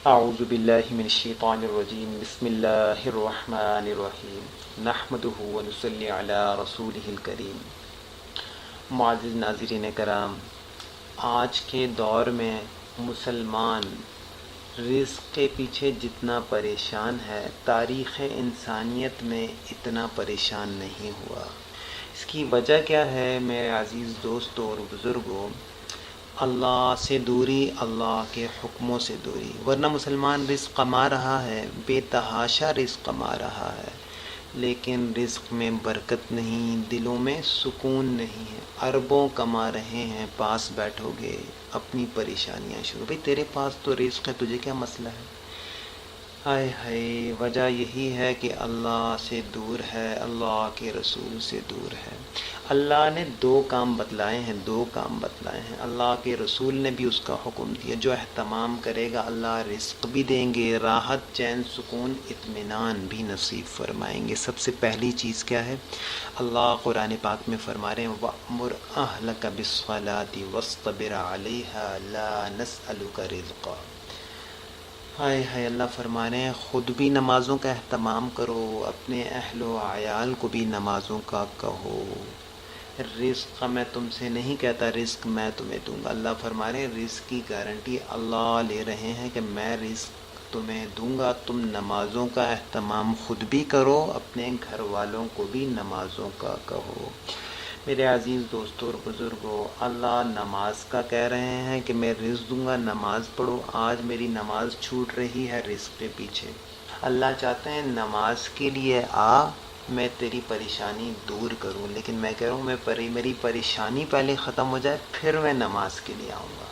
اعوذ باللہ من الشیطان الرجیم بسم اللہ الرحمن الرحیم نحمدہ ونصلی علی رسولہ الکریم۔ معزز ناظرین کرام، آج کے دور میں مسلمان رزق کے پیچھے جتنا پریشان ہے، تاریخ انسانیت میں اتنا پریشان نہیں ہوا۔ اس کی وجہ کیا ہے میرے عزیز دوستوں اور بزرگوں؟ اللہ سے دوری، اللہ کے حکموں سے دوری۔ ورنہ مسلمان رزق کما رہا ہے، بے تحاشا رزق کما رہا ہے، لیکن رزق میں برکت نہیں، دلوں میں سکون نہیں ہے۔ اربوں کما رہے ہیں، پاس بیٹھو گے اپنی پریشانیاں شروع۔ بھئی تیرے پاس تو رزق ہے، تجھے کیا مسئلہ ہے؟ ہائے ہائے، وجہ یہی ہے کہ اللہ سے دور ہے، اللہ کے رسول سے دور ہے۔ اللہ نے دو کام بتلائے ہیں، اللہ کے رسول نے بھی اس کا حکم دیا۔ جو اہتمام کرے گا اللہ رزق بھی دیں گے، راحت، چین، سکون، اطمینان بھی نصیب فرمائیں گے۔ سب سے پہلی چیز کیا ہے؟ اللہ قرآن پاک میں فرما رہے ہیں وَأْمُرْ أَهْلَكَ بِالصَّلَاةِ وَاصْطَبِرْ عَلَيْهَا لَا نَسْأَلُكَ رِزْقًا۔ ہائے ہائے، اللہ فرما رہے ہیں خود بھی نمازوں کا اہتمام کرو، اپنے اہل و عیال کو بھی نمازوں کا کہو۔ رزق میں تم سے نہیں کہتا، رزق میں تمہیں دوں گا۔ اللہ فرما رہے ہیں رزق کی گارنٹی اللہ لے رہے ہیں کہ میں رزق تمہیں دوں گا۔ تم نمازوں کا اہتمام خود بھی کرو، اپنے گھر والوں کو بھی نمازوں کا کہو۔ میرے عزیز دوستوں اور بزرگوں، اللہ نماز کا کہہ رہے ہیں کہ میں رزق دوں گا، نماز پڑھو۔ آج میری نماز چھوٹ رہی ہے رزق کے پیچھے۔ اللہ چاہتے ہیں نماز کے لیے آ، میں تیری پریشانی دور کروں، لیکن میں کہہ رہا ہوں میری پریشانی پہلے ختم ہو جائے پھر میں نماز کے لیے آؤں گا۔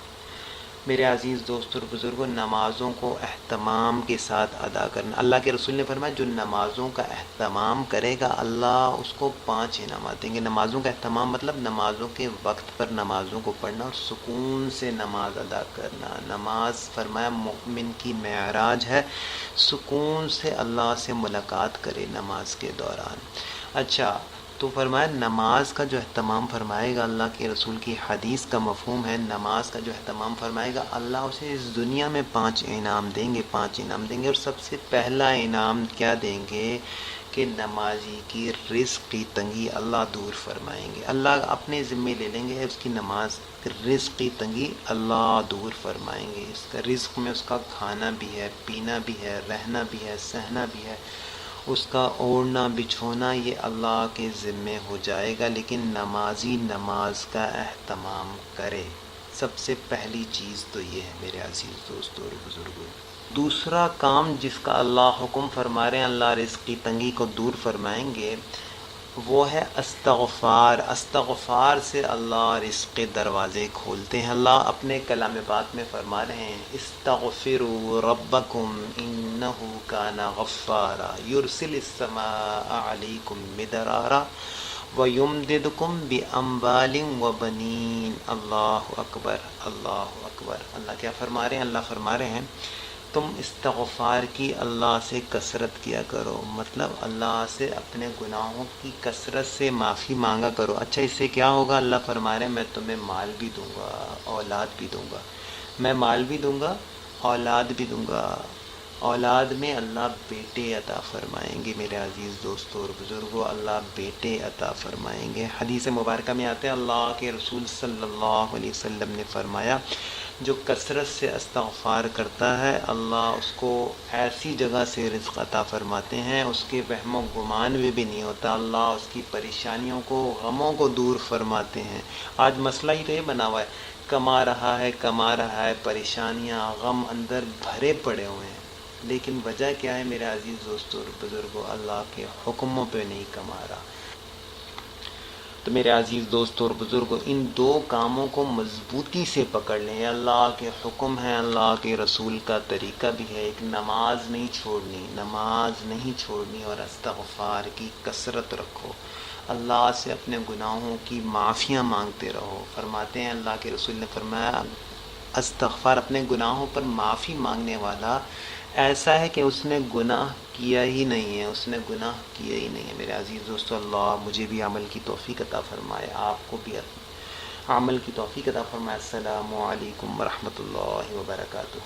میرے عزیز دوستوں اور بزرگوں، نمازوں کو اہتمام کے ساتھ ادا کرنا۔ اللہ کے رسول نے فرمایا جو نمازوں کا اہتمام کرے گا اللہ اس کو 5 انعامات دیں گے۔ نمازوں کا اہتمام مطلب نمازوں کے وقت پر نمازوں کو پڑھنا اور سکون سے نماز ادا کرنا۔ نماز فرمایا مومن کی معراج ہے، سکون سے اللہ سے ملاقات کرے نماز کے دوران۔ اچھا، تو فرمایا نماز کا جو اہتمام فرمائے گا، اللہ کے رسول کی حدیث کا مفہوم ہے نماز کا جو اہتمام فرمائے گا اللہ اسے اس دنیا میں 5 انعام دیں گے، 5 انعام دیں گے۔ اور سب سے پہلا انعام کیا دیں گے کہ نمازی کی رزق کی تنگی اللہ دور فرمائیں گے۔ اللہ اپنے ذمے لے لیں گے اس کی نماز، رزق کی تنگی اللہ دور فرمائیں گے۔ اس کا رزق میں اس کا کھانا بھی ہے، پینا بھی ہے، رہنا بھی ہے، سہنا بھی ہے، اس کا اوڑھنا بچھونا یہ اللہ کے ذمے ہو جائے گا، لیکن نمازی نماز کا اہتمام کرے۔ سب سے پہلی چیز تو یہ ہے میرے عزیز دوستوں اور بزرگوں۔ دوسرا کام جس کا اللہ حکم فرما رہے ہیں، اللہ رزق کی تنگی کو دور فرمائیں گے، وہ ہے استغفار۔ استغفار سے اللہ رزق کے دروازے کھولتے ہیں۔ اللہ اپنے کلام پاک میں فرما رہے ہیں استغفروا ربکم انہ کان غفارا یرسل السماء علیکم مدرارا ویمددکم باموال وبنین۔ اللہ اکبر، اللہ اکبر۔ اللہ کیا فرما رہے ہیں؟ اللہ فرما رہے ہیں تم استغفار کی اللہ سے کثرت کیا کرو، مطلب اللہ سے اپنے گناہوں کی کثرت سے معافی مانگا کرو۔ اچھا، اس سے کیا ہوگا؟ اللہ فرما رہے ہیں میں تمہیں مال بھی دوں گا، اولاد بھی دوں گا۔ میں مال بھی دوں گا، اولاد بھی دوں گا۔ اولاد میں اللہ بیٹے عطا فرمائیں گے۔ میرے عزیز دوستوں اور بزرگوں، اللہ بیٹے عطا فرمائیں گے۔ حدیث مبارکہ میں آتے ہیں اللہ کے رسول صلی اللہ علیہ وسلم نے فرمایا جو کثرت سے استغفار کرتا ہے اللہ اس کو ایسی جگہ سے رزق عطا فرماتے ہیں اس کے وہم و گمان میں بھی نہیں ہوتا۔ اللہ اس کی پریشانیوں کو، غموں کو دور فرماتے ہیں۔ آج مسئلہ ہی تو یہ بنا ہوا ہے، کما رہا ہے، پریشانیاں، غم اندر بھرے پڑے ہوئے ہیں، لیکن وجہ کیا ہے میرے عزیز دوستوں اور بزرگوں؟ اللہ کے حکموں پہ نہیں کما رہا۔ تو میرے عزیز دوستوں اور بزرگوں، ان 2 کاموں کو مضبوطی سے پکڑ لیں۔ اللہ کے حکم ہیں، اللہ کے رسول کا طریقہ بھی ہے۔ ایک نماز نہیں چھوڑنی، اور استغفار کی کثرت رکھو۔ اللہ سے اپنے گناہوں کی معافیاں مانگتے رہو۔ فرماتے ہیں اللہ کے رسول نے فرمایا استغفار، اپنے گناہوں پر معافی مانگنے والا ایسا ہے کہ اس نے گناہ کیا ہی نہیں ہے۔ میرے عزیز دوستو، اللہ مجھے بھی عمل کی توفیق عطا فرمائے، آپ کو بھی عمل کی توفیق عطا فرمائے۔ السلام علیکم ورحمۃ اللہ وبرکاتہ۔